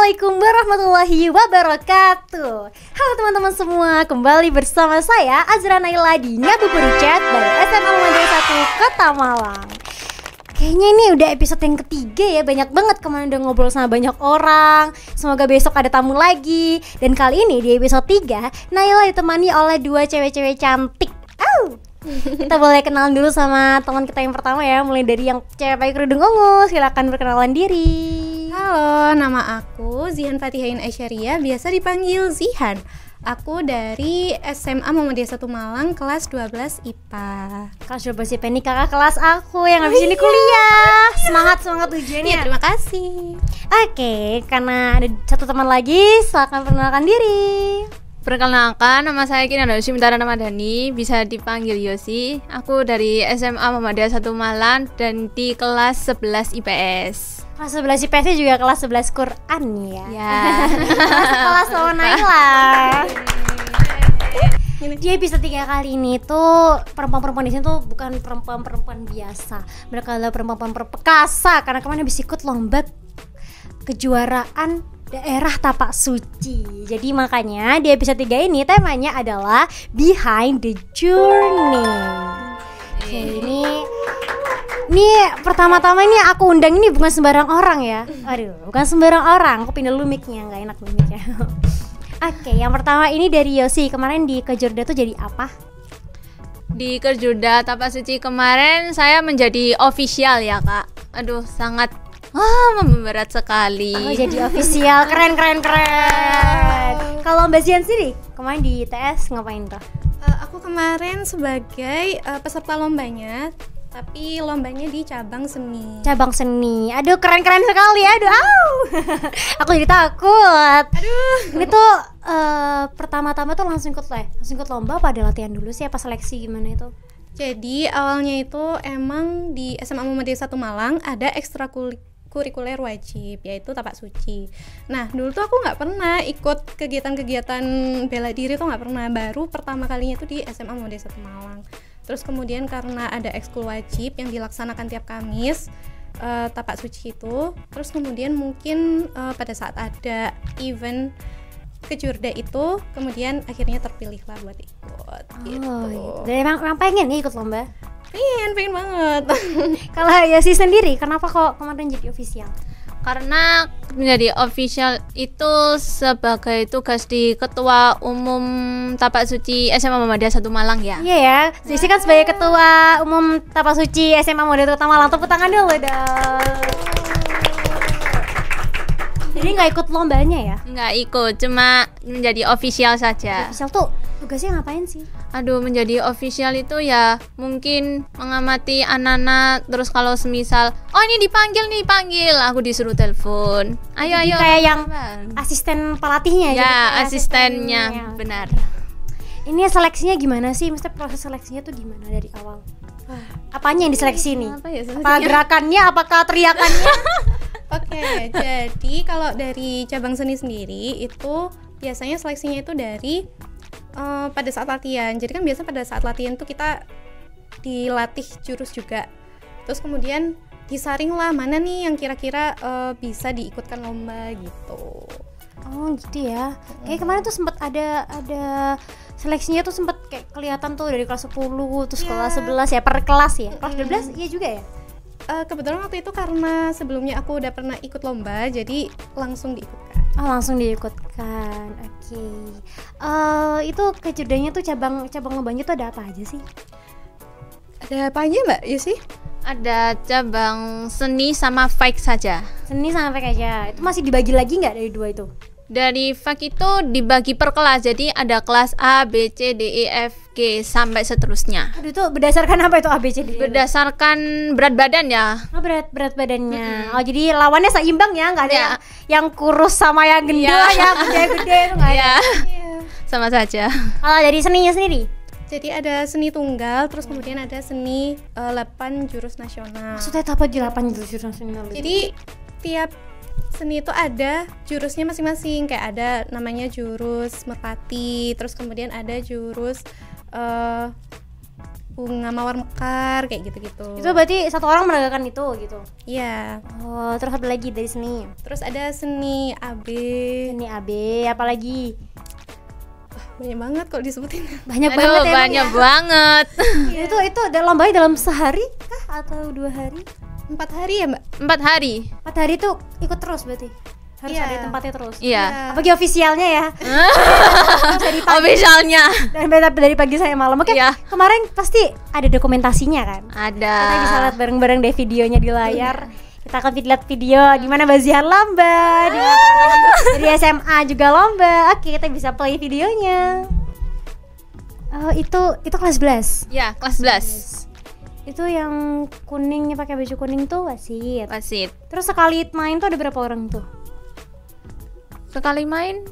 Assalamualaikum warahmatullahi wabarakatuh. Halo teman-teman semua, kembali bersama saya Azra Naila di Ngabuburit Chat dari SMA Muhammadiyah 1 Kota Malang. Kayaknya ini udah episode yang ketiga ya, banyak banget kemarin udah ngobrol sama banyak orang. Semoga besok ada tamu lagi. Dan kali ini di episode 3 Naila ditemani oleh dua cewek-cewek cantik. Kita boleh kenalan dulu sama teman kita yang pertama ya, mulai dari yang cewek pakai kerudung ungu. Silakan berkenalan diri. Halo, nama aku Zihan Fatihain Aisyariah, biasa dipanggil Zihan. Aku dari SMA Muhammadiyah 1 Malang, kelas 12 IPA. Kelas 12 IPA ini kakak kelas aku yang habis ini kuliah. Semangat ujiannya. Ya, terima kasih. Oke, karena ada satu teman lagi, silakan perkenalkan diri. Perkenalkan, nama saya Kinanda Yusimintara Ramadhani, bisa dipanggil Yosi. Aku dari SMA Muhammadiyah 1 Malang dan di kelas 11 IPS. Kelas 11 IPS juga kelas 11 Quran ya. Ya. Kelas sama Naila. Di episode 3 kali ini tuh perempuan-perempuan di sini tuh bukan perempuan-perempuan biasa. Mereka adalah perempuan perkasa karena kemarin habis ikut lomba kejuaraan daerah Tapak Suci. Jadi makanya di episode 3 ini temanya adalah Behind the Journey. Oke, ini pertama-tama ini aku undang ini bukan sembarang orang ya. Aduh, bukan sembarang orang. Aku pindah dulu mic-nya, nggak enak mic-nya. Oke, yang pertama ini dari Yosi. Kemarin di Kejurda tuh jadi apa? Di Kejurda Tapak Suci kemarin saya menjadi official ya kak. Aduh, sangat memberat sekali. Oh, jadi official, keren. Kalau Mbak Zian sendiri, kemarin di ITS ngapain tuh? Aku kemarin sebagai peserta lombanya, tapi lombanya di cabang seni. Cabang seni, aduh keren sekali, aduh. Aku jadi takut. Aduh. Ini tuh pertama-tama tuh langsung ikut lomba apa ada latihan dulu sih, apa seleksi gimana itu? Jadi awalnya itu emang di SMA Muhammadiyah 1 Malang ada ekstrakurikuler wajib, yaitu Tapak Suci. Nah dulu tuh aku nggak pernah ikut kegiatan-kegiatan bela diri tuh nggak pernah, baru pertama kalinya tuh di SMA Muhammadiyah 1 Malang. Terus kemudian karena ada ekskul wajib yang dilaksanakan tiap Kamis, Tapak Suci itu, terus kemudian mungkin pada saat ada event Kejurda itu, kemudian akhirnya terpilih lah buat ikut. Gitu. Dan emang pengen nih ikut lomba? Pengen banget. Kalau Yosi sendiri, kenapa kok kemarin jadi official? Karena menjadi official itu sebagai tugas di Ketua Umum Tapak Suci SMA Muhammadiyah 1 Malang ya. Iya ya, Yosi kan sebagai Ketua Umum Tapak Suci SMA Muhammadiyah 1 Malang. Tepuk tangan dulu dong. Jadi nggak ikut lombanya ya? Nggak ikut, cuma menjadi official saja. Official tuh tugasnya ngapain sih? Aduh, menjadi official itu ya mungkin mengamati anak-anak. Terus kalau semisal, oh ini dipanggil, aku disuruh telepon. Ayo. Kayak yang asisten pelatihnya ya, gitu, asistennya, benar. Ini seleksinya gimana sih? Mesti proses seleksinya tuh gimana dari awal? Apanya yang diseleksi nih? Apa gerakannya? Apakah teriakannya? Oke, jadi kalau dari cabang seni sendiri itu biasanya seleksinya itu dari pada saat latihan. Jadi kan biasa pada saat latihan tuh kita dilatih jurus juga. Terus kemudian disaring lah mana nih yang kira-kira bisa diikutkan lomba gitu. Oh gitu ya. Kayak kemarin tuh sempat ada seleksinya tuh sempat kayak kelihatan tuh dari kelas 10 terus kelas 11 ya, per kelas ya. Kelas 12 iya juga ya. Kebetulan waktu itu karena sebelumnya aku udah pernah ikut lomba, jadi langsung diikutkan. Oh langsung diikutkan, oke. Itu Kejurdanya tuh cabang lombanya tuh ada apa aja sih? Ada apa aja Mbak Yusi? Ada cabang seni sama fight saja. Seni sama fight aja, itu masih dibagi lagi nggak dari dua itu? Dari fight itu dibagi per kelas, jadi ada kelas A, B, C, D, E, F, G sampai seterusnya. Aduh itu berdasarkan apa itu A, B, C, D, E? Berdasarkan berat badan ya. Oh berat badannya. Oh jadi lawannya seimbang ya, nggak ada yang kurus sama yang gendut yang gede-gede itu nggak ada. Sama saja. Kalau dari seninya sendiri? Jadi ada seni tunggal, terus kemudian ada seni 8 jurus nasional. Maksudnya apa 8 jurus nasional? Jadi tiap seni itu ada jurusnya masing-masing, kayak ada namanya jurus merpati, terus kemudian ada jurus bunga mawar mekar kayak gitu-gitu. Itu berarti satu orang menegakkan itu gitu. Iya. Oh, terus apa lagi dari seni? Terus ada seni AB. Seni AB, apa lagi? Banyak banget kalau disebutin. Banyak Aduh, banget ya. Bang, banyak ya? banget. Itu lombanya dalam sehari kah atau 2 hari? 4 hari ya, Mbak? 4 hari. 4 hari tuh ikut terus berarti. Harus Iya. ada tempatnya terus. Iya. Apalagi ofisialnya ya. Dari pagi Officialnya. dari pagi sampai malam. Oke. Iya. Kemarin pasti ada dokumentasinya kan? Ada. Kita bisa lihat bareng-bareng deh videonya di layar. Kita akan lihat video di mana Bazihan lomba, di mana teman-teman dari SMA juga lomba. Oke, kita bisa play videonya. Oh, itu kelas 11. Ya, kelas 11. Itu yang kuningnya pakai baju kuning tuh wasit. Wasit. Terus sekali main tuh ada berapa orang tuh? Sekali main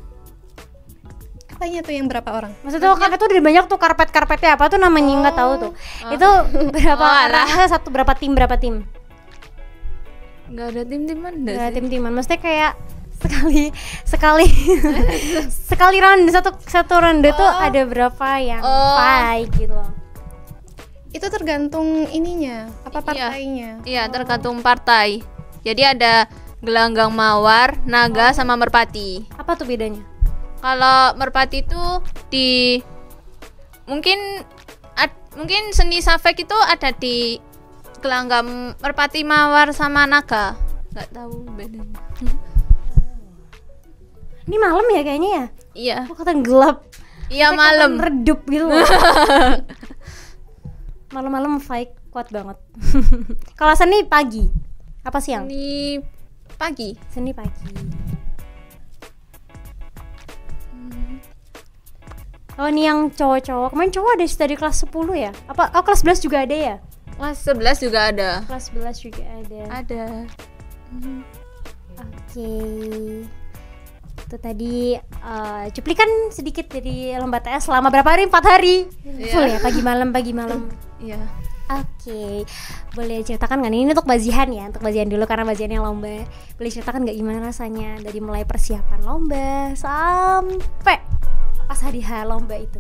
Apanya tuh yang berapa orang? Maksudnya tuh kan itu udah banyak tuh karpetnya apa tuh namanya nggak tahu tuh. Itu berapa Oh, orang? Berapa tim? nggak ada tim-timan dah Nggak sih. tim-timan. Maksudnya kayak sekali sekali round satu ronde tuh ada berapa yang fight gitu loh. Itu tergantung ininya, apa partainya. Iya, tergantung partai. Jadi ada gelanggang mawar, naga sama merpati. Apa tuh bedanya? Kalau merpati itu mungkin seni safek itu ada di gelanggang merpati, mawar sama naga. Nggak tahu bedanya. Ini malam ya kayaknya ya? Iya. Kok kelihatan gelap? Iya, Kayak malam. kelihatan redup gitu loh. Malam-malam fight kuat banget. Kalau seni pagi, apa siang? Ini pagi. Seni pagi. Oh, ini yang cowok-cowok. Kemarin cowok ada dari kelas 10 ya? Apa? Oh, kelas 11 juga ada ya? Kelas 11 juga ada. Kelas 11 juga ada. Ada. Oke. Itu tadi cuplikan sedikit dari lomba TS selama berapa hari? 4 hari. Iya. Full ya, pagi malam. Iya. Oke. Boleh ceritakan nggak nih? Ini untuk Bazihan ya, untuk Bazihan dulu karena Bazihan yang lomba. Boleh ceritakan nggak gimana rasanya dari mulai persiapan lomba sampai pas hari H lomba itu?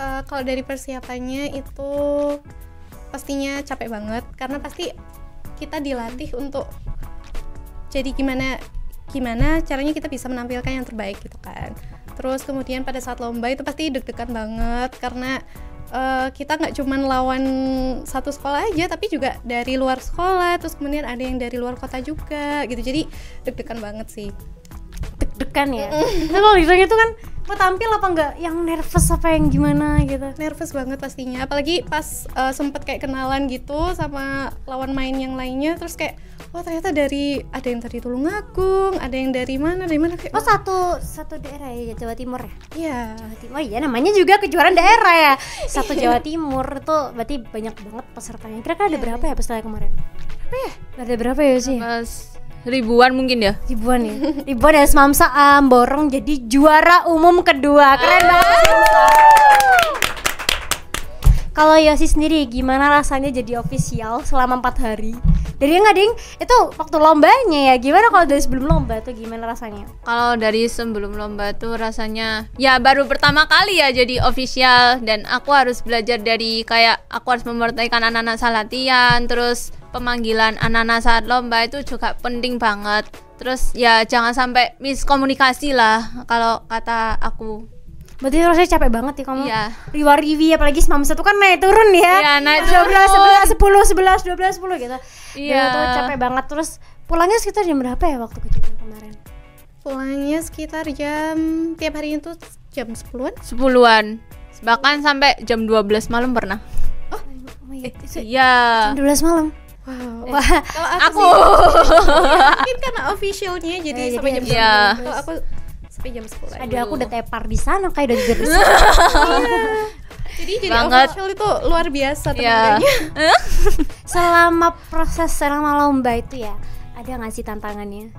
Kalau dari persiapannya itu pastinya capek banget karena pasti kita dilatih untuk jadi gimana caranya kita bisa menampilkan yang terbaik gitu kan. Terus kemudian pada saat lomba itu pasti deg-degan banget karena kita nggak cuman lawan satu sekolah aja tapi juga dari luar sekolah, terus kemudian ada yang dari luar kota juga gitu, jadi deg-degan banget sih. Deg-degan ya. Nah, kalau ditanya itu kan mau tampil apa enggak, yang nervous apa yang gimana gitu? Nervous banget pastinya, apalagi pas sempet kayak kenalan gitu sama lawan main yang lainnya, terus kayak oh ternyata ada yang dari Tulungagung, ada yang dari mana kayak Oh, satu daerah ya, Jawa Timur ya? iya. Jawa Timur ya, namanya juga kejuaraan daerah ya. Satu Jawa Timur tuh berarti banyak banget pesertanya. Kira-kira ada berapa ya peserta kemarin? Ada berapa ya sih? Pas ribuan mungkin ya. Ribuan ya. Ribuan ya, Mamsa borong jadi juara umum kedua. Keren banget sih, Mamsa. Kalau Yosi sendiri gimana rasanya jadi official selama 4 hari? Dari nggak ding? Itu waktu lombanya ya. Gimana kalau dari sebelum lomba tuh gimana rasanya? Kalau dari sebelum lomba tuh rasanya ya baru pertama kali ya jadi official, dan aku harus belajar dari kayak aku harus memperhatikan anak-anak saat latihan, terus pemanggilan anak-anak saat lomba itu juga penting banget. Terus ya jangan sampai miskomunikasi lah kalau kata aku. Berarti rasanya capek banget ya kamu. Iya. Riwa-riwi apalagi Mamsa tuh kan naik turun ya. Iya, naik 12, 11, 12, 10 gitu. Iya. Itu capek banget. Terus pulangnya sekitar jam berapa ya waktu kejadian kemarin? Pulangnya sekitar tiap harinya tuh jam 10-an. 10-an. Bahkan sampai jam 12 malam pernah. Oh my god. Iya. Jam 12 malam. Wow. Wah, Kalau Aku mungkin karena officialnya jadi Ya, sampai jadi jam iya. 10. Kalau aku sampai jam 10 aja. aduh aku udah tepar di sana kayak udah gede. Jadi Banget. official itu luar biasa Iya. tenaganya. selama lomba itu ya, ada nggak sih tantangannya?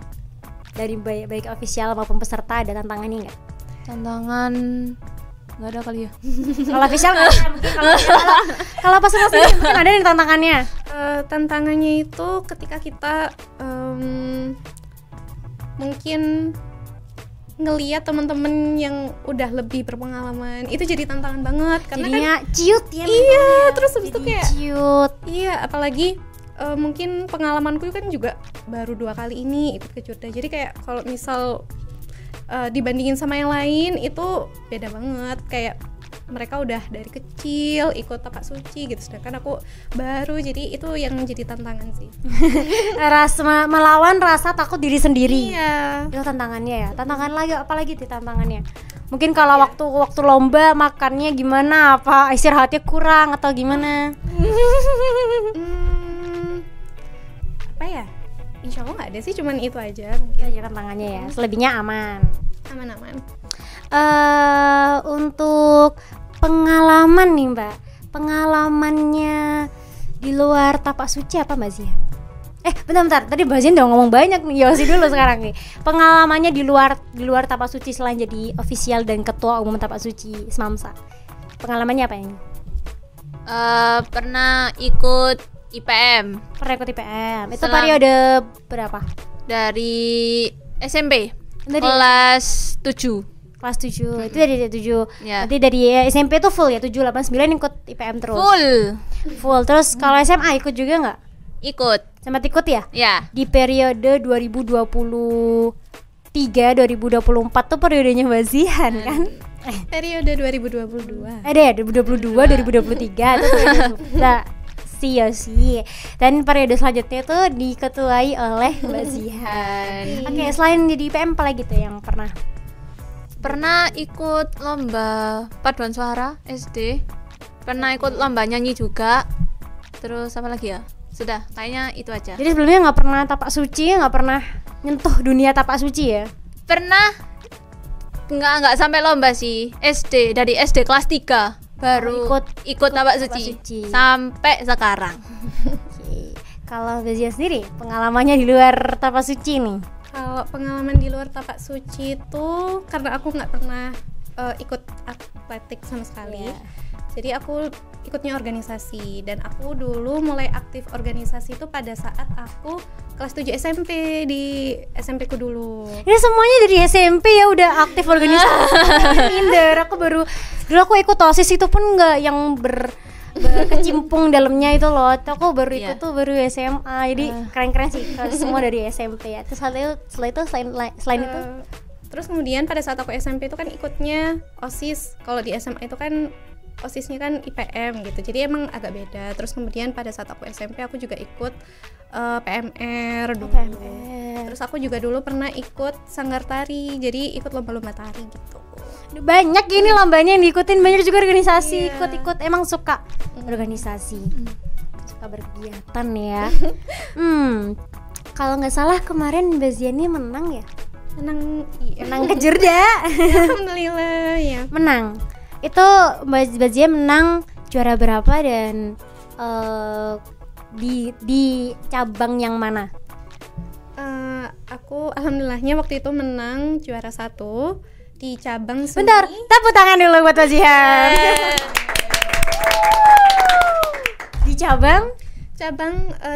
Dari baik official maupun peserta, ada tantangannya nggak? tantangan nggak ada kali ya. Kalau official nggak ada mungkin. Kalau peserta sendiri mungkin ada nih tantangannya. Tantangannya itu ketika kita mungkin ngeliat teman-teman yang udah lebih berpengalaman itu jadi tantangan banget karena jadinya ciut ya. iya terus habis itu Jadi kayak ciut. iya apalagi mungkin pengalamanku kan juga baru 2 kali ini ikut ke Jurda jadi kayak kalau misal dibandingin sama yang lain itu beda banget kayak mereka udah dari kecil ikut tapak suci gitu sedangkan aku baru jadi itu yang jadi tantangan sih. Melawan rasa takut diri sendiri. Iya. Itu tantangannya ya. Tantangan lagi apalagi tuh tantangannya. Mungkin kalau waktu lomba makannya gimana? Apa istirahatnya kurang atau gimana? Apa ya? Insya Allah nggak ada sih, cuman itu aja Itu mungkin. aja tantangannya ya. Selebihnya aman. Aman-aman. Untuk pengalaman nih Mbak, pengalamannya di luar tapak suci apa Mbak Zia? Bentar, tadi Mbak Zia udah ngomong banyak nih, Yosi dulu sekarang nih. Pengalamannya di luar tapak suci selain jadi ofisial dan ketua umum tapak suci Semamsa. Pengalamannya apa ini? Pernah ikut IPM Pernah ikut IPM. Itu Selang- periode berapa? dari SMP Dari kelas 7. kelas 7. Itu dari 7. Ya. Nanti dari SMP tuh full ya 7 8 9 ikut IPM terus. Full Terus kalau SMA ikut juga enggak? ikut. Sempat ikut ya? Ya. Di periode 2023 2024 tuh periodenya Mbak Zihan kan? Periode 2022. Ada ya 2022 2023 itu periode Yosi. Dan periode selanjutnya tuh diketuai oleh Mbak Zihan. Oke, selain di IPM apa lagi tuh yang pernah? Pernah ikut lomba paduan suara SD. Pernah ikut lomba nyanyi juga. Terus apa lagi ya? Sudah, kayaknya itu aja. Jadi sebelumnya nggak pernah tapak suci, nggak pernah nyentuh dunia tapak suci ya? Pernah nggak sampai lomba sih. SD, dari SD kelas 3 baru ikut tapak suci sampai sekarang. Oke. Kalau Mbak Zihan sendiri pengalamannya di luar tapak suci nih? Kalau pengalaman di luar tapak suci itu karena aku nggak pernah ikut atletik sama sekali. Jadi aku ikutnya organisasi dan aku dulu mulai aktif organisasi itu pada saat aku kelas 7 SMP di SMP ku dulu. Ini semuanya dari SMP ya udah aktif organisasi. Minder, dulu aku ikut OSIS itu pun nggak yang berkecimpung dalamnya itu loh. Aku baru ikut tuh baru SMA. Jadi keren-keren sih kalau semua dari SMP ya. Terus setelah itu selain itu terus kemudian pada saat aku SMP itu kan ikutnya OSIS. Kalau di SMA itu kan OSISnya kan IPM gitu, jadi emang agak beda. Terus kemudian pada saat aku SMP aku juga ikut PMR dulu. Terus aku juga dulu pernah ikut sanggar tari, jadi ikut lomba-lomba tari gitu. banyak ini lombanya yang diikutin, banyak juga organisasi ikut-ikut. Emang suka organisasi, suka berkegiatan ya. Kalau nggak salah kemarin Mbak Ziani menang ya? Menang ke Jurda. Alhamdulillah ya. Menang. Itu Mbak Zia menang juara berapa dan di cabang yang mana? Aku alhamdulillahnya waktu itu menang juara 1 di cabang seni. Bentar, tepuk tangan dulu buat Mbak Zihan. Di cabang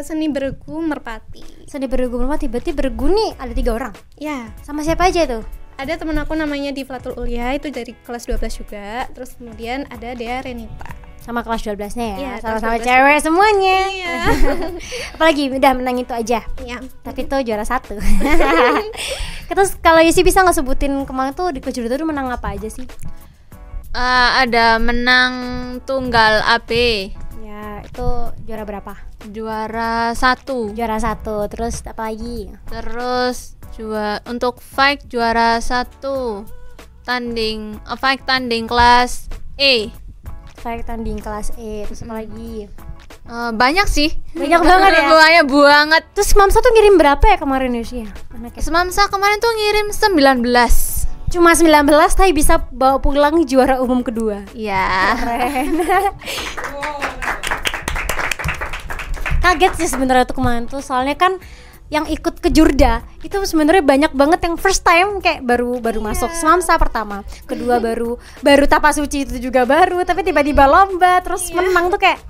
seni beregu Merpati. Seni beregu Merpati, berarti beregu nih ada 3 orang. Ya, Sama siapa aja tuh? ada temen aku namanya Diflatul Ulia, itu dari kelas 12 juga. Terus kemudian ada Dea Renita. Sama kelas 12-nya ya, Iya, sama-sama kelas 12 cewek semuanya. Iya. Apalagi udah menang itu aja. Ya. Tapi itu juara 1. Terus kalau Yusi bisa nggak sebutin kemarin tuh di Kejurda tuh menang apa aja sih? Ada menang tunggal AB Ya itu juara berapa? juara 1. Juara 1. Terus apa lagi? Terus untuk fight juara 1 fight tanding kelas E. Fight tanding kelas E. Terus apa lagi? Banyak sih. Banyak banget ya. Banyak banget. Terus Mamsa tuh ngirim berapa ya kemarin Yusi ya? Anaknya. Semamsa kemarin tuh ngirim 19. Cuma 19 tapi bisa bawa pulang juara umum kedua. Ya. Keren. Kaget sih sebenarnya tuh kemarin tuh, soalnya kan yang ikut ke Jurda itu sebenarnya banyak banget yang first time, kayak baru masuk Semamsa pertama, kedua baru tapak suci itu juga baru, tapi tiba-tiba lomba terus menang tuh kayak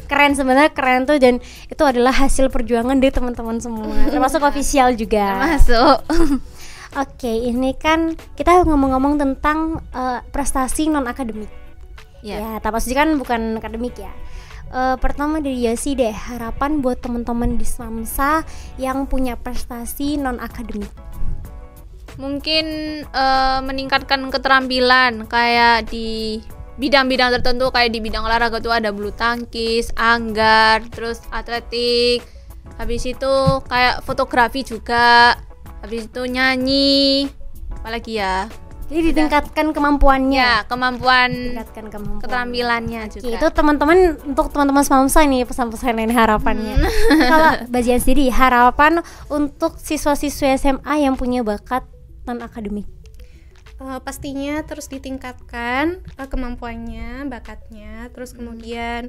keren, sebenarnya keren tuh, dan itu adalah hasil perjuangan dari teman-teman semua termasuk official juga. Masuk. Oke, ini kan kita ngomong-ngomong tentang prestasi non akademik. Ya, Tapak Suci kan bukan akademik ya. Pertama dari Yosi deh, harapan buat teman-teman di Samsa yang punya prestasi non akademik. Mungkin meningkatkan keterampilan kayak di bidang-bidang tertentu, kayak di bidang olahraga tuh ada bulu tangkis, anggar, terus atletik. Habis itu kayak fotografi juga. Habis itu nyanyi. Apalagi ya? Jadi ditingkatkan kemampuannya. Ya, kemampuan, Tingkatkan kemampuan. keterampilannya Oke, juga. itu teman-teman, untuk teman-teman Samsa nih pesan-pesan ini harapannya. Kalau Mbak Zian sendiri, harapan untuk siswa-siswa SMA yang punya bakat non akademik. Pastinya terus ditingkatkan kemampuannya, bakatnya, terus kemudian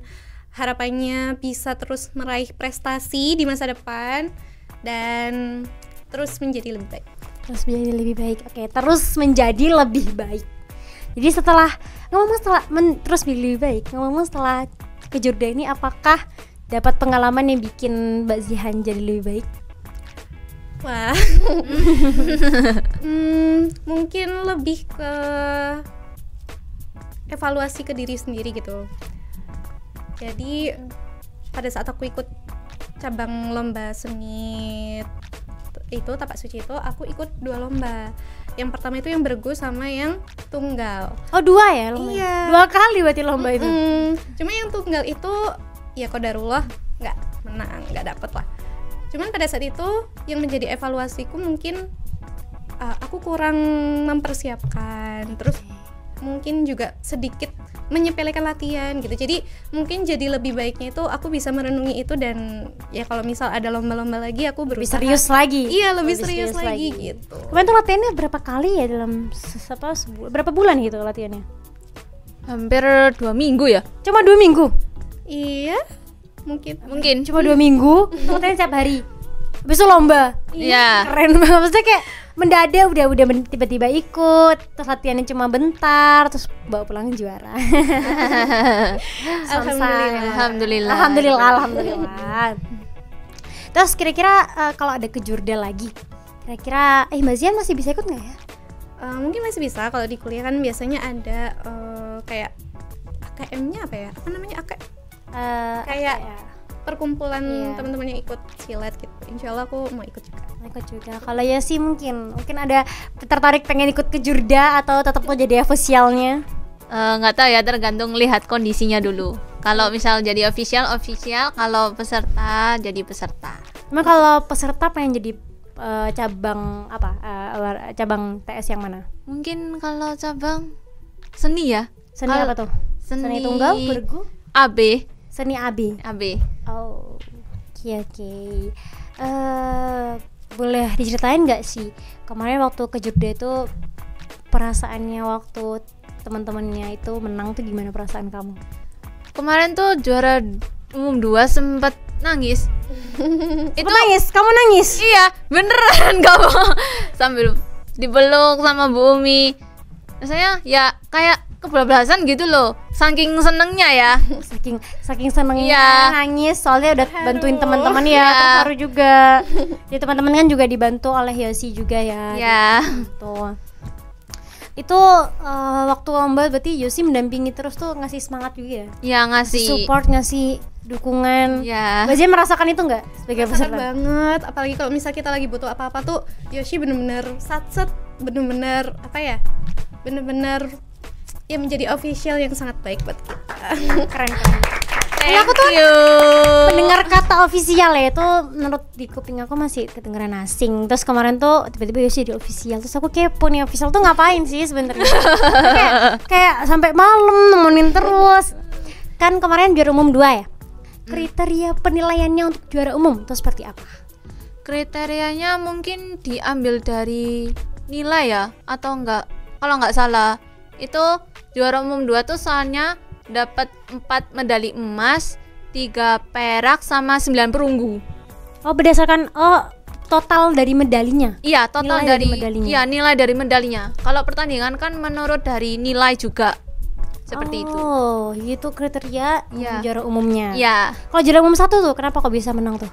harapannya bisa terus meraih prestasi di masa depan dan terus menjadi lebih baik. Terus menjadi lebih baik. Oke, terus menjadi lebih baik. Jadi setelah terus menjadi lebih baik, ngomong setelah ke Jurda ini, apakah dapat pengalaman yang bikin Mbak Zihan jadi lebih baik? Wah, mungkin lebih ke evaluasi ke diri sendiri gitu. Jadi pada saat aku ikut cabang lomba seni itu Tapak Suci itu, aku ikut 2 lomba. Yang pertama itu yang bergu sama yang tunggal. Oh, 2 ya lomba? Iya. 2 kali berarti lomba itu. Cuma yang tunggal itu ya qadarullah nggak menang, nggak dapet lah. Cuman pada saat itu yang menjadi evaluasiku mungkin aku kurang mempersiapkan, terus mungkin juga sedikit menyepelekan latihan gitu. Jadi mungkin jadi lebih baiknya itu aku bisa merenungi itu, dan ya kalau misal ada lomba-lomba lagi aku Lebih berusaha serius lagi. Iya, lebih serius lagi gitu. Kemarin tuh latihannya berapa kali ya dalam berapa bulan gitu latihannya? Hampir 2 minggu ya? Cuma 2 minggu. Iya, mungkin Cuma 2 minggu. Tuh latihan setiap hari. Habis itu lomba. Iya. Keren banget. Maksudnya kayak mendadak udah tiba-tiba ikut, terus latihannya cuma bentar, terus bawa pulang juara. Alhamdulillah. Terus kira-kira kalau ada ke Jurda lagi, kira-kira Mbak Zian masih bisa ikut nggak ya? mungkin masih bisa. Kalau di kuliah kan biasanya ada kayak AKM-nya apa ya? Apa namanya? Kayak perkumpulan teman-teman yang ikut silat gitu. Insyaallah aku mau ikut juga. Kalau ya sih mungkin ada tertarik pengen ikut ke Jurda atau tetap mau jadi officialnya? Nggak tahu ya, tergantung lihat kondisinya dulu. Kalau misal jadi official, kalau peserta jadi peserta. Emang kalau peserta pengen jadi cabang apa? Cabang TS yang mana? Mungkin kalau cabang seni ya. Seni apa tuh? Seni tunggal, bergu? AB. Seni AB. Oh, oke. Boleh diceritain nggak sih kemarin waktu ke Jogja itu perasaannya waktu teman-temannya itu menang tuh gimana perasaan kamu? Kemarin tuh juara umum 2 sempet nangis. Itu nangis? Kamu nangis? Iya, beneran kamu. Sambil dipeluk sama Bu Umi. Rasanya ya kayak kebablasan gitu loh, saking senengnya ya. saking senengnya nangis, soalnya udah bantuin teman-teman ya. Terharu juga. Jadi teman-teman kan juga dibantu oleh Yosi juga ya. Gitu. Itu waktu lomba berarti Yosi mendampingi terus tuh, ngasih semangat juga ya? Ya, ngasih support, ngasih dukungan. Ya. Mbak Zian merasakan itu nggak sebagai peserta? Banget, apalagi kalau misal kita lagi butuh apa-apa tuh Yosi bener-bener satset, bener-bener apa ya, bener-bener ya menjadi official yang sangat baik buat kita. Keren. Aku tuh mendengar kata official ya itu menurut di kuping aku masih kedengeran asing. Terus kemarin tuh tiba-tiba Yosi di official, terus aku kepo nih official tuh ngapain sih sebenarnya? kayak sampai malam nemenin terus. Kan kemarin juara umum 2 ya. Kriteria penilaiannya untuk juara umum itu seperti apa? Kriterianya mungkin diambil dari nilai ya, atau enggak? Kalau nggak salah itu juara umum 2 tuh soalnya dapat 4 medali emas, 3 perak sama 9 perunggu. Oh, berdasarkan total dari medalinya? Iya, total nilai dari medalinya. Iya, nilai dari medalinya. Kalau pertandingan kan menurut dari nilai juga. Seperti itu. Oh, itu kriteria juara umumnya. Iya. Kalau juara umum 1 tuh kenapa kok bisa menang tuh?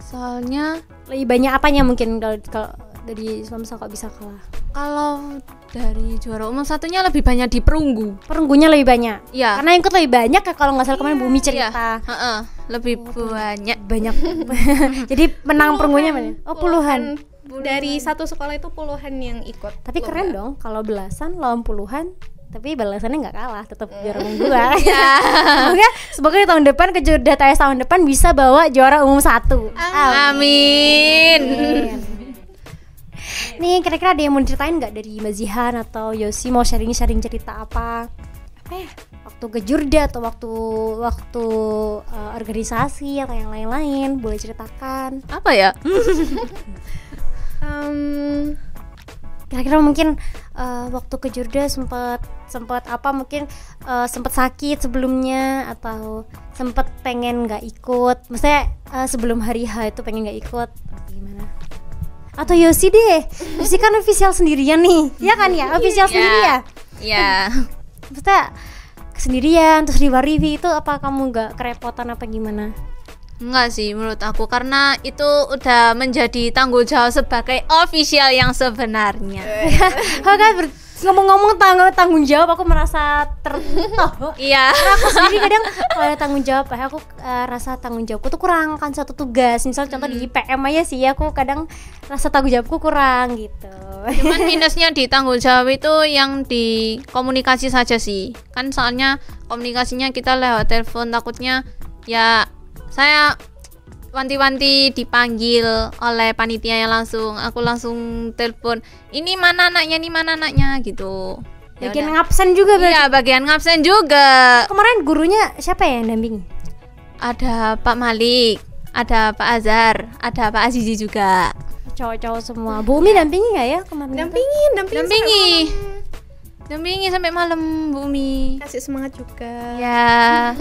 Soalnya Lebih banyak apanya mungkin kalau dari Samsa kok bisa kalah? Kalau dari juara umum satunya lebih banyak di perunggu. Perunggunya lebih banyak. Iya. Karena yang ikut lebih banyak ya kalau nggak salah kemarin Bumi cerita. Iya, heeh, lebih banyak. Banyak. Jadi menang perunggunya mana? Oh, puluhan. Dari satu sekolah itu puluhan yang ikut. Tapi lomba. keren dong kalau belasan lawan puluhan. Tapi balasannya nggak kalah, tetap juara umum 2. Ya. Semoga di tahun depan Kejurda TS tahun depan bisa bawa juara umum 1. Amin. Nih kira-kira ada yang mau ceritain nggak dari Mbak Zihan atau Yosi mau sharing cerita apa ya? Waktu Kejurda atau waktu organisasi atau yang lain-lain boleh ceritakan. Apa ya? Kira-kira mungkin waktu Kejurda sempat apa mungkin sempat sakit sebelumnya atau sempat pengen nggak ikut, maksudnya sebelum hari H itu pengen nggak ikut gimana? Atau Yosi deh, Yosi kan official sendirian nih, ya kan ya, official sendiri ya? Iya. Maksudnya sendirian terus rivi itu apa kamu nggak kerepotan apa gimana? Enggak sih menurut aku, karena itu udah menjadi tanggung jawab sebagai official yang sebenarnya. Kan ngomong-ngomong tanggung jawab aku merasa tertutup. Iya. Aku sendiri kadang kalau ada tanggung jawab aku rasa tanggung jawabku tuh kurang kan satu tugas. Misal contoh di IPM aja sih aku kadang rasa tanggung jawabku kurang gitu. Cuman minusnya di tanggung jawab itu yang di komunikasi saja sih. Kan soalnya komunikasinya kita lewat telepon, takutnya ya saya wanti-wanti dipanggil oleh panitianya langsung, aku langsung telepon, ini mana anaknya gitu. Bagian ngabsen juga berarti. Iya, bagian ngabsen juga. Kemarin gurunya siapa ya yang dampingi? Ada Pak Malik, ada Pak Azhar, ada Pak Azizi juga. Cowok-cowok semua. Bu Umi dampingi nggak ya kemarin? Dampingi sampai malam Bu Umi. Kasih semangat juga. Ya.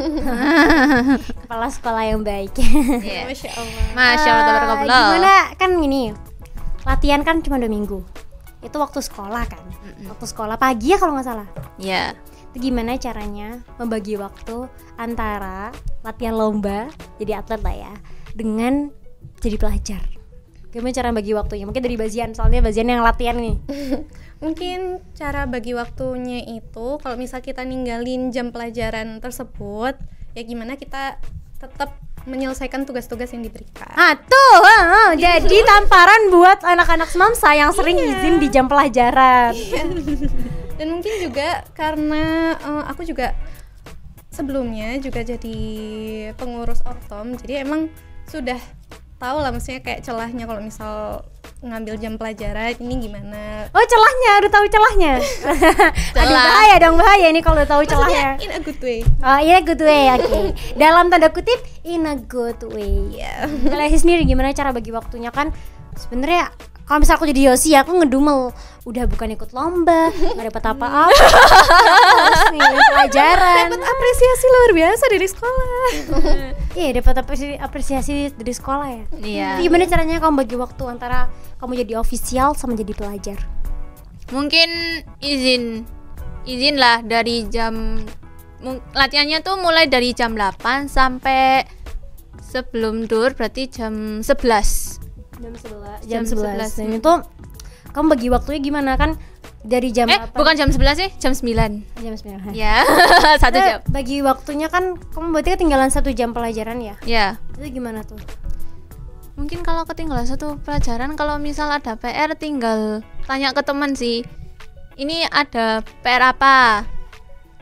Kepala sekolah yang baik. Yeah. Masya Allah. Masya Allah, tabarakallah. Gimana kan gini, latihan kan cuma 2 minggu. Itu waktu sekolah kan. Waktu sekolah pagi ya kalau nggak salah. Ya. Itu gimana caranya membagi waktu antara latihan lomba jadi atlet lah ya dengan jadi pelajar? Gimana cara bagi waktunya? Mungkin dari Bazian, soalnya Bazian yang latihan nih. Mungkin cara bagi waktunya itu kalau misal kita ninggalin jam pelajaran tersebut, ya gimana kita tetap menyelesaikan tugas-tugas yang diberikan. Jadi tamparan buat anak-anak Semamsa yang sering izin di jam pelajaran. Dan mungkin juga karena aku juga sebelumnya juga jadi pengurus ortom, jadi emang sudah tahu lah maksudnya kayak celahnya kalau misal ngambil jam pelajaran ini gimana. Oh, celahnya, udah tahu celahnya. Aduh, bahaya ini kalau udah tahu celahnya. In a good way. Oh, in a good way, oke. Dalam tanda kutip, in a good way. Kalau Yosi sendiri gimana cara bagi waktunya? Kan sebenarnya kalau misal aku jadi Yosi, aku ngedumel. Udah bukan ikut lomba, nggak dapat apa-apa. Terus nih pelajaran. Dapat apresiasi luar biasa dari sekolah. Iya, dapat apresiasi dari sekolah ya. Iya. Gimana caranya kamu bagi waktu antara kamu jadi ofisial sama jadi pelajar? Mungkin izin lah dari jam latihannya tuh mulai dari jam 8 sampai sebelum dur berarti jam 11. Jam 11. Dan itu kamu bagi waktunya gimana kan dari jam 8? Bukan jam 11 sih, jam 9. Jam 9. Ya, 1 jam. Bagi waktunya kan kamu berarti ketinggalan 1 jam pelajaran ya? Ya. Itu gimana tuh? Mungkin kalau ketinggalan 1 pelajaran, kalau misal ada PR tinggal tanya ke teman sih. Ini ada PR apa?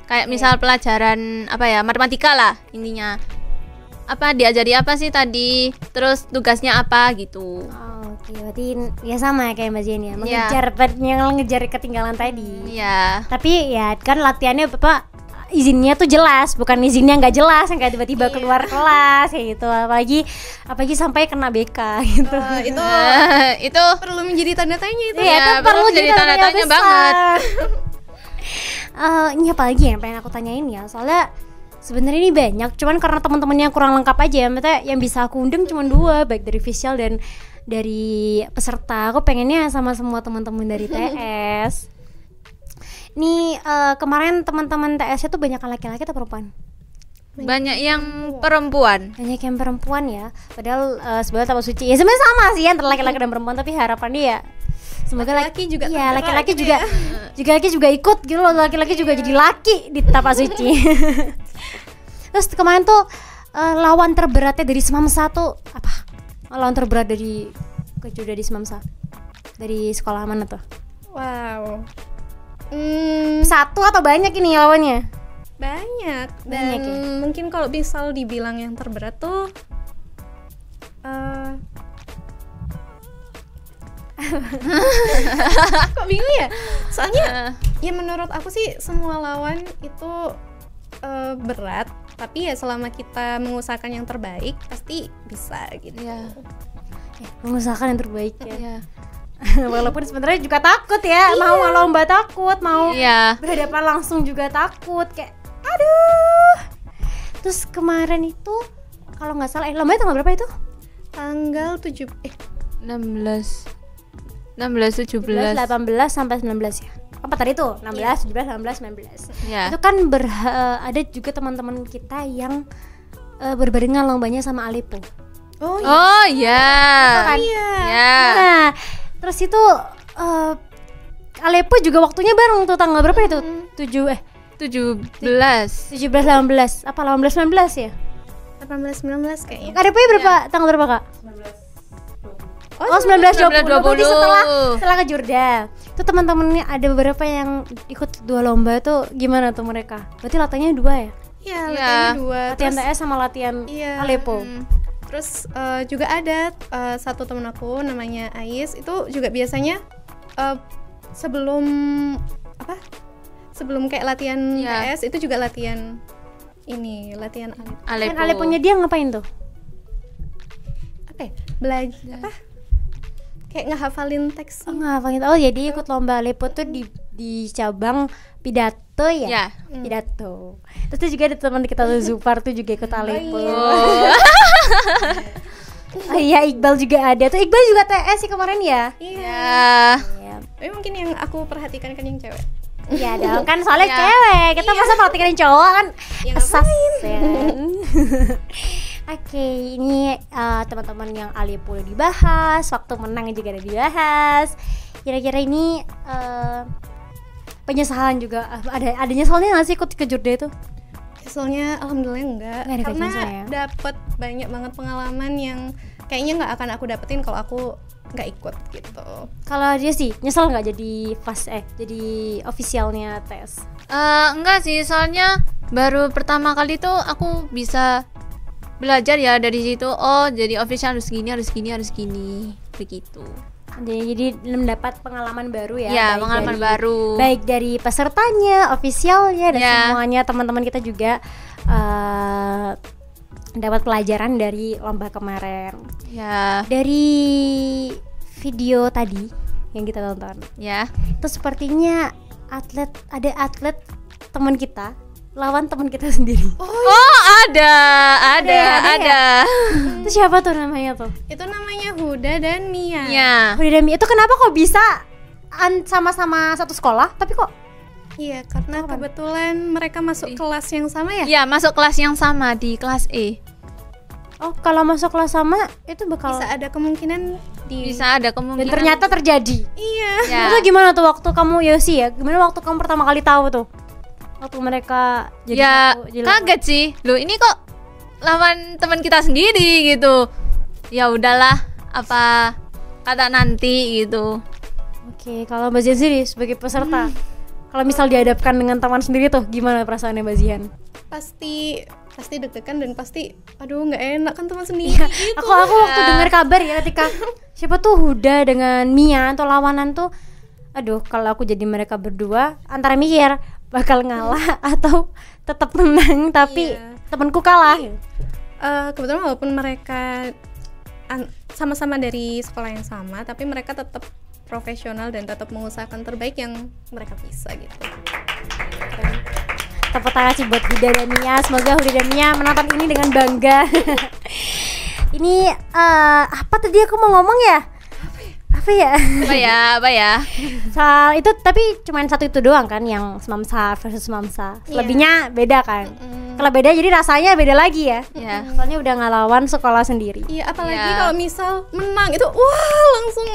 Kayak misal pelajaran apa ya, matematika lah intinya. Apa diajari apa sih tadi? Terus tugasnya apa gitu. Oke, berarti ya sama ya kayak Mbak Jen ya, mengejar ketinggalan tadi. Iya. Tapi ya kan latihannya Bapak izinnya tuh jelas, bukan izinnya nggak jelas yang kayak tiba-tiba keluar kelas kayak gitu. Apalagi sampai kena BK gitu. Itu Perlu menjadi tanda tanya itu. Iya, itu perlu jadi tanda tanya banget. Ini apalagi yang pengen aku tanyain ya, soalnya sebenarnya ini banyak, cuman karena teman-temannya kurang lengkap aja. Maksudnya yang bisa aku undang cuma 2, baik dari official dan dari peserta. Aku pengennya sama semua teman-teman dari TS. Nih kemarin teman-teman TS itu banyak laki-laki atau perempuan? Banyak yang perempuan. Banyak yang perempuan ya. Padahal sebenarnya Tapak Suci ya sebenarnya sama sih antara laki-laki dan perempuan, tapi harapannya ya Semoga Laki-laki juga iya, tergerak laki-laki gitu juga ya. laki juga ikut gitu loh, laki-laki juga jadi laki di tapak suci. Terus kemarin tuh lawan terberatnya dari Semamsa tuh apa? Lawan terberat dari kejuda di Semamsa dari sekolah mana tuh? Wow. Satu atau banyak ini lawannya? Banyak dan Banyak ya? mungkin kalau misal dibilang yang terberat tuh kok bingung ya? Soalnya ya menurut aku sih semua lawan itu berat, tapi ya selama kita mengusahakan yang terbaik pasti bisa gitu. Iya. Mengusahakan yang terbaik ya. Iya. Walaupun sebenarnya juga takut ya, mau lomba takut, mau Iya. berhadapan langsung juga takut, kayak aduh. Terus kemarin itu kalau nggak salah lombanya tanggal berapa itu? Tanggal 7 16 17 18 sampai 19 ya. Apa tadi tuh? 16, 17, 18, 19. Ya. Itu kan ada juga teman-teman kita yang berbarengan lombanya sama Aleppo. Oh iya. Oh ya. Kan? Ya. Nah, terus itu Aleppo juga waktunya bareng tuh tanggal berapa itu? 17. 17 18 apa 18 19 ya? 18 19 kayaknya. Aleppo berapa? Tanggal berapa, Kak? Oh, 19 20. 19, 20. Berarti setelah ke Jurda. Itu teman-temannya ada beberapa yang ikut 2 lomba tuh gimana tuh mereka? Berarti latihannya 2 ya? Iya, Iya. latihannya 2. Latihan TS sama latihan Iya. Aleppo. Terus juga ada satu temen aku namanya Ais, itu juga biasanya sebelum kayak latihan Iya. TS itu juga latihan latihan Aleppo. Kan Aleppo-nya dia ngapain tuh? apa ya? Belajar apa? Kayak ngehafalin teks. Oh, ngapalin. Oh, jadi ikut lomba Aleppo tuh di cabang pidato ya? Ya. Pidato. Terus tuh juga ada teman kita tuh Zufar tuh juga ikut Aleppo. Oh. Oh iya, Iqbal juga ada. Tuh Iqbal juga TS sih kemarin ya? Iya. Ya. Iya. Tapi mungkin yang aku perhatikan kan yang cewek. Iya dong, kan soalnya Iya. cewek. Kita masa perhatikan yang cowok kan Ya, kesas ya kan? Oke, ini teman-teman yang Aleppo udah dibahas, waktu menang juga udah dibahas. Kira-kira ini penyesalan juga ada nyesalnya nggak sih ikut ke Jurda itu? Soalnya alhamdulillah enggak, Nggak ada karena kenyesal ya? dapat banyak banget pengalaman yang kayaknya nggak akan aku dapetin kalau aku nggak ikut gitu. Kalau dia sih nyesel nggak jadi jadi officialnya tes? Enggak sih, soalnya baru pertama kali tuh aku bisa belajar ya dari situ. Oh, jadi official harus gini begitu. Jadi mendapat pengalaman baru ya? Ya, baik pengalaman dari- baru. Baik dari pesertanya, officialnya dan Ya. semuanya teman-teman kita juga dapat pelajaran dari lomba kemarin. Ya, Dari video tadi yang kita tonton, ya. itu sepertinya ada atlet teman kita lawan teman kita sendiri. Oh, ada. Itu siapa tuh namanya tuh? Itu namanya Huda dan Mia. Ya. Udah Dami, itu kenapa kok bisa sama-sama satu sekolah tapi kok Iya, karena kebetulan mereka masuk kelas yang sama ya. Ya, masuk kelas yang sama di kelas E. kalau masuk kelas sama itu bakal Bisa ada kemungkinan di Bisa ada dan kemungkinan. ternyata terjadi. Iya. Ya. Itu gimana tuh waktu kamu Yosi ya? Gimana waktu kamu pertama kali tahu tuh? Waktu mereka jadi Ya, satu, jadi kaget sih. Loh, ini kok lawan teman kita sendiri gitu. Ya udahlah, apa kata nanti gitu. Oke, kalau Mbak Zian sendiri sebagai peserta, kalau misal dihadapkan dengan teman sendiri tuh gimana perasaannya Mbak Zian? Pasti deg-degan dan pasti aduh nggak enak kan teman sendiri gitu. Aku waktu dengar kabar ya ketika siapa tuh Huda dengan Mia atau lawanan tuh, aduh kalau aku jadi mereka berdua antara mikir bakal ngalah atau tetap menang tapi Iya. temanku kalah. Kebetulan walaupun mereka sama-sama dari sekolah yang sama, tapi mereka tetap profesional dan tetap mengusahakan terbaik yang mereka bisa gitu. Tepuk tangan sih buat Huda dan Mia. Semoga Huda dan Mia menonton ini dengan bangga. Ini apa tadi aku mau ngomong ya? Apa ya? Apa ya? Soal itu tapi cuman satu itu doang kan yang Semamsa versus Semamsa. Iya. Lebihnya beda kan? Kalau beda jadi rasanya beda lagi ya. Ya. Soalnya udah ngelawan sekolah sendiri. Iya, apalagi Iya. kalau misal menang itu wah langsung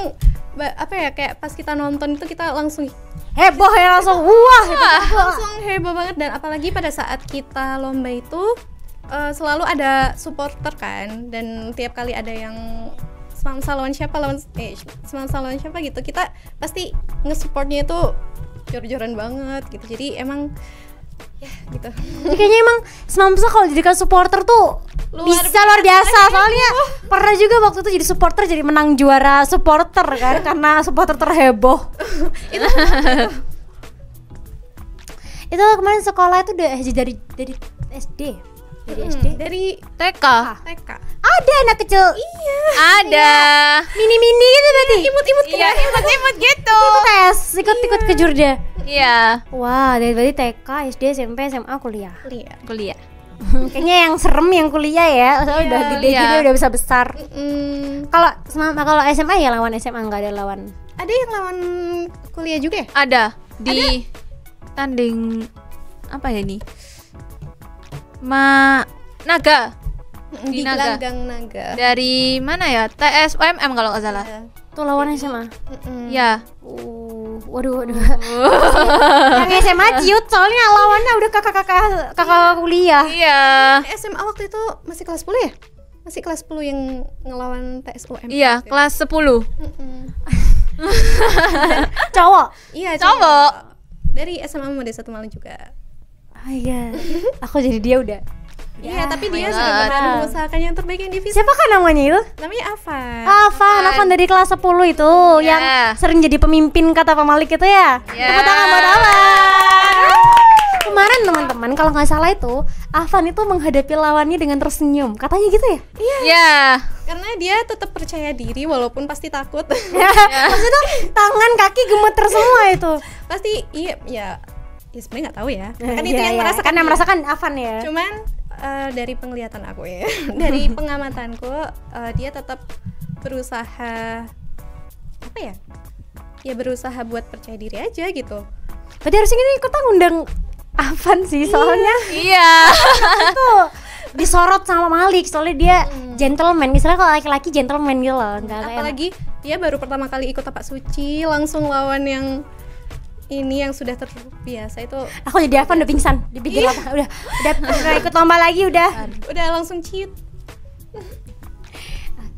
apa ya, kayak pas kita nonton itu kita langsung Heboh ya, langsung wah gitu. langsung heboh banget. Dan apalagi pada saat kita lomba itu selalu ada supporter kan, dan tiap kali ada yang semansa lawan siapa gitu, kita pasti nge-supportnya itu jor-joran banget gitu. Jadi emang ya gitu. Jadi kayaknya emang Semamsa kalau jadikan supporter tuh bisa luar biasa. Soalnya pernah juga waktu itu jadi supporter, jadi menang juara supporter kan karena supporter terheboh. Itu kemarin sekolah itu udah dari SD. Dari TK. TK Ada anak kecil. iya Ada. Mini-mini gitu berarti. imut-imut Iya, imut-imut gitu. Ikut kejurda. Iya, Wah, dari berarti TK, SD, SMP, SMA, kuliah. kuliah. kuliah. Kayaknya yang serem yang kuliah ya. Soalnya udah gede iya. gede udah bisa besar. Kalau SMA ya lawan SMA, enggak ada lawan. Ada yang lawan kuliah juga ya? Ada di tanding apa ya ini? Naga. Di Naga. gelanggang naga. Dari mana ya? TSUMM kalau nggak salah. Iya. Tuh lawan SMA. Ya. Waduh. Yang SMA ciut soalnya lawannya udah kakak kuliah. Iya. SMA waktu itu masih kelas 10 ya? Masih kelas 10 yang ngelawan TSUM. Iya, kelas 10. Cowok. Iya, Cowok. Dari SMA Muhammadiyah 1 Malang juga. Iya. Aku jadi dia udah. Iya, tapi my dia God. sudah pernah mengusahakan yang terbaik yang divisi. Siapa kan namanya itu? Namanya Afan. Afan dari kelas 10 itu yang sering jadi pemimpin kata Pak Malik itu ya. Tepuk tangan buat Afan. Kemarin teman-teman kalau nggak salah itu Afan itu menghadapi lawannya dengan tersenyum. Katanya gitu ya? Iya. Karena dia tetap percaya diri walaupun pasti takut. Maksudnya tangan kaki gemeter semua itu. Pasti ya sebenarnya nggak tahu ya. Kan itu yang merasakan. Kan yang merasakan Afan ya. Cuman dari penglihatan aku ya, dari pengamatanku, dia tetap berusaha apa ya? Ya berusaha buat percaya diri aja gitu. Berarti harusnya ini kita ngundang Afan sih soalnya Iya. itu disorot sama Malik soalnya dia gentleman. Misalnya kalau laki-laki gentleman gitu loh. Apalagi dia baru pertama kali ikut tapak suci langsung lawan yang ini yang sudah terbiasa itu. Aku jadi Afan udah pingsan di pinggir lapangan. Udah ikut lomba lagi udah langsung cheat.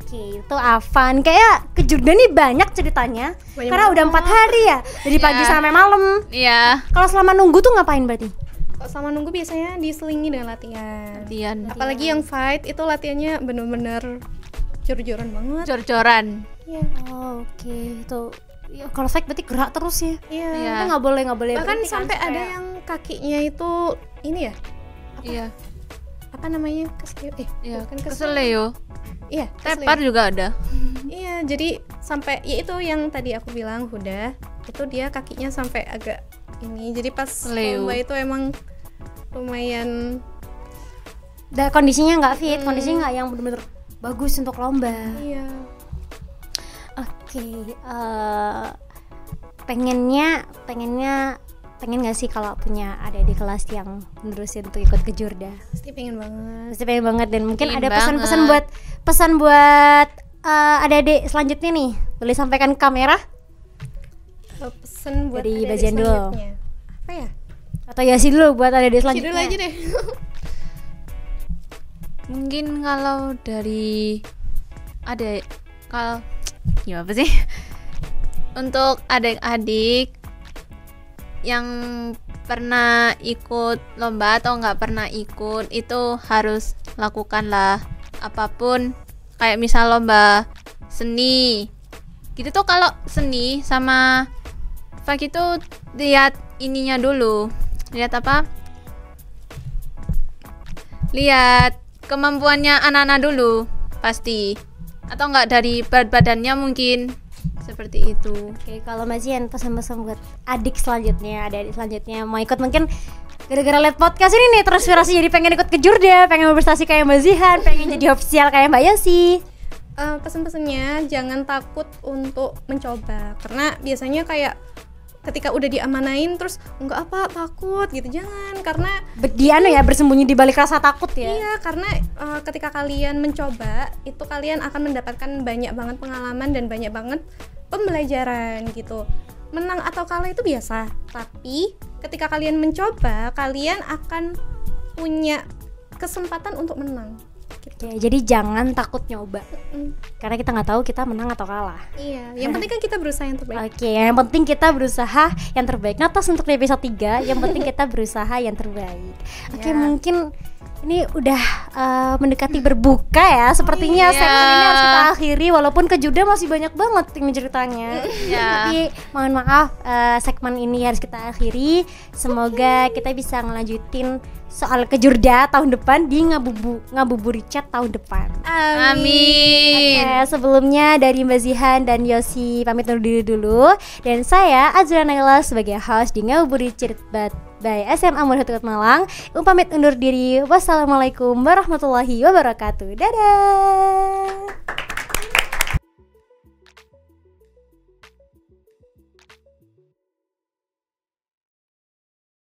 Oke, itu Afan. Kayak kejurda nih banyak ceritanya. Banyak karena udah 4 hari ya. Dari pagi sampai malam. Iya. Kalau selama nunggu tuh ngapain berarti? Kalau sama nunggu biasanya diselingi dengan latihan. Apalagi yang fight itu latihannya bener-bener jor-joran banget. Jor-joran. Iya. Oh, oke. Itu ya, kalau fight berarti gerak terus ya. Iya. Iya. Kita nggak boleh Bahkan berhenti kan, sampai ada supaya- yang kakinya itu ini ya. Iya. Apa namanya? Iya. Bukan Keseleo. Iya, Tepar juga ada. Iya, jadi sampai ya itu yang tadi aku bilang Huda, itu dia kakinya sampai agak ini. Jadi pas Leo. lomba itu emang lumayan kondisinya nggak fit, kondisinya nggak yang bener-bener bagus untuk lomba. iya. Oke, pengen nggak sih kalau punya adik di kelas yang menerusin untuk ikut ke Jurda? Pasti pengen banget. Pasti pengen banget, dan mungkin Pengen ada pesan-pesan banget. buat adik-adik selanjutnya nih, boleh sampaikan ke kamera Pesen buat Dari adik-adik Bazian dulu. selanjutnya. Apa ya? atau Yasi dulu buat adik-adik Dulu selanjutnya. aja deh. Mungkin kalau dari gimana apa sih? Untuk adik-adik yang pernah ikut lomba atau nggak pernah ikut, itu harus lakukanlah apapun. Kayak misal lomba seni gitu tuh, kalau seni sama fight itu lihat ininya dulu, lihat apa? Lihat kemampuannya anak-anak dulu pasti, atau enggak dari berat badannya mungkin, seperti itu. Oke, kalau Mbak Zian pesan-pesan buat adik selanjutnya, adik selanjutnya mau ikut, mungkin gara-gara lihat podcast ini nih terinspirasi jadi pengen ikut ke Jurda, pengen berprestasi kayak Mbak Zihan, pengen jadi official kayak Mbak Yasi. Pesan-pesannya jangan takut untuk mencoba, karena biasanya kayak ketika udah diamanain terus enggak apa takut gitu, jangan, karena Bersembunyi di balik rasa takut ya. iya, karena ketika kalian mencoba itu kalian akan mendapatkan banyak banget pengalaman dan banyak banget pembelajaran gitu. Menang atau kalah itu biasa, tapi ketika kalian mencoba, kalian akan punya kesempatan untuk menang. Oke, jadi jangan takut nyoba. Mm. Karena kita nggak tahu kita menang atau kalah. Iya, yang penting kan kita berusaha yang terbaik. Oke, yang penting kita berusaha yang terbaik. Natas untuk di episode 3, yang penting kita berusaha yang terbaik. Oke, Ya. mungkin ini udah mendekati berbuka ya. Sepertinya Iya. segmen ini harus kita akhiri walaupun kejuda masih banyak banget ini ceritanya. Iya. Tapi mohon maaf segmen ini harus kita akhiri. Semoga kita bisa ngelanjutin soal kejurda tahun depan di Ngabuburit Chat tahun depan. Amin. Oke, sebelumnya dari Mbak Zihan dan Yosi pamit undur diri dulu. Dan saya Azra Naila sebagai host di Ngabuburit Chat by SMA Muhammad Malang pamit undur diri. Wassalamualaikum warahmatullahi wabarakatuh. Dadah.